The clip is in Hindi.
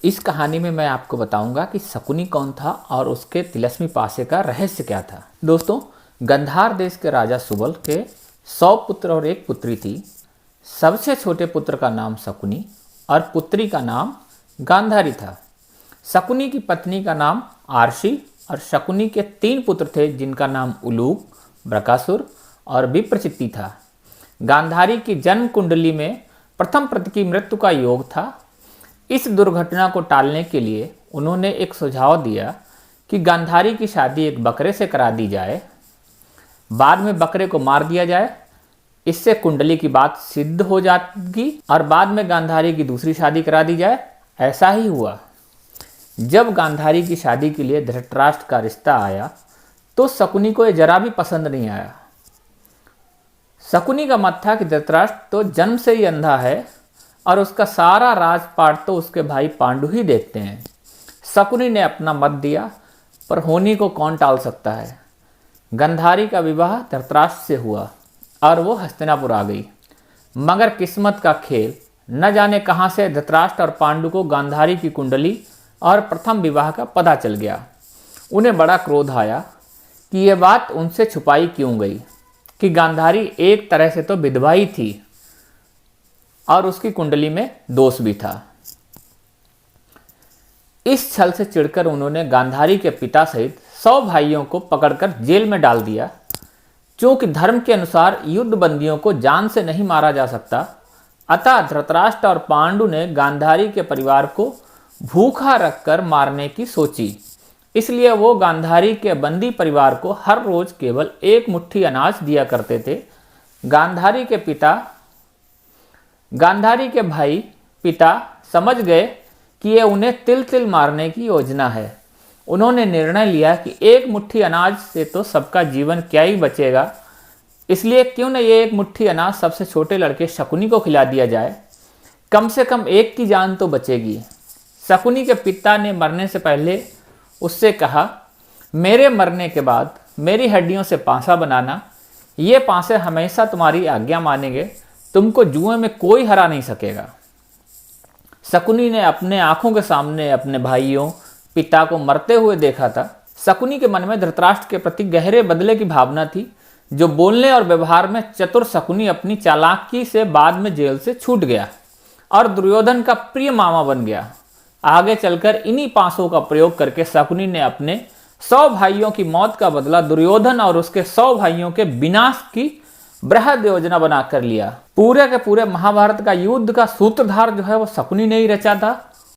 इस कहानी में मैं आपको बताऊंगा कि शकुनी कौन था और उसके तिलस्मी पासे का रहस्य क्या था। दोस्तों, गंधार देश के राजा सुबल के 100 पुत्र और एक पुत्री थी। सबसे छोटे पुत्र का नाम शकुनी और पुत्री का नाम गांधारी था। शकुनी की पत्नी का नाम आरशी और शकुनी के 3 पुत्र थे जिनका नाम उलूक, बृकासुर और विप्रचित्ति था। गांधारी की जन्म कुंडली में प्रथम पति की मृत्यु का योग था। इस दुर्घटना को टालने के लिए उन्होंने एक सुझाव दिया कि गांधारी की शादी एक बकरे से करा दी जाए, बाद में बकरे को मार दिया जाए, इससे कुंडली की बात सिद्ध हो जाएगी और बाद में गांधारी की दूसरी शादी करा दी जाए। ऐसा ही हुआ। जब गांधारी की शादी के लिए धृतराष्ट्र का रिश्ता आया तो शकुनी को यह जरा भी पसंद नहीं आया। शकुनी का मत था कि धृतराष्ट्र तो जन्म से ही अंधा है और उसका सारा राजपाट तो उसके भाई पांडु ही देखते हैं। शकुनी ने अपना मत दिया, पर होनी को कौन टाल सकता है। गांधारी का विवाह धृतराष्ट्र से हुआ और वो हस्तिनापुर आ गई। मगर किस्मत का खेल, न जाने कहां से धृतराष्ट्र और पांडु को गांधारी की कुंडली और प्रथम विवाह का पता चल गया। उन्हें बड़ा क्रोध आया कि यह बात उनसे छुपाई क्यों गई कि गांधारी एक तरह से तो विधवा ही थी और उसकी कुंडली में दोष भी था। इस छल से चिढ़कर उन्होंने गांधारी के पिता सहित 100 भाइयों को पकड़कर जेल में डाल दिया। क्योंकि धर्म के अनुसार युद्ध बंदियों को जान से नहीं मारा जा सकता, अतः धृतराष्ट्र और पांडु ने गांधारी के परिवार को भूखा रखकर मारने की सोची। इसलिए वो गांधारी के बंदी परिवार को हर रोज केवल 1 मुट्ठी अनाज दिया करते थे। गांधारी के भाई पिता समझ गए कि ये उन्हें तिल तिल मारने की योजना है। उन्होंने निर्णय लिया कि 1 मुट्ठी अनाज से तो सबका जीवन क्या ही बचेगा, इसलिए क्यों न ये 1 मुट्ठी अनाज सबसे छोटे लड़के शकुनी को खिला दिया जाए, कम से कम एक की जान तो बचेगी। शकुनी के पिता ने मरने से पहले उससे कहा, मेरे मरने के बाद मेरी हड्डियों से पांसा बनाना, ये पांसे हमेशा तुम्हारी आज्ञा मानेंगे, तुमको जुए में कोई हरा नहीं सकेगा। शकुनी ने अपने आंखों के सामने अपने भाइयों पिता को मरते हुए देखा था। शकुनी के मन में धृतराष्ट्र के प्रति गहरे बदले की भावना थी। जो बोलने और व्यवहार में चतुर शकुनी अपनी चालाकी से बाद में जेल से छूट गया और दुर्योधन का प्रिय मामा बन गया। आगे चलकर इन्हीं पांसों का प्रयोग करके शकुनी ने अपने 100 भाइयों की मौत का बदला दुर्योधन और उसके 100 भाइयों के विनाश की बृहद योजना बनाकर लिया। पूरे के पूरे महाभारत का युद्ध का सूत्रधार जो है वो शकुनी ने ही रचा था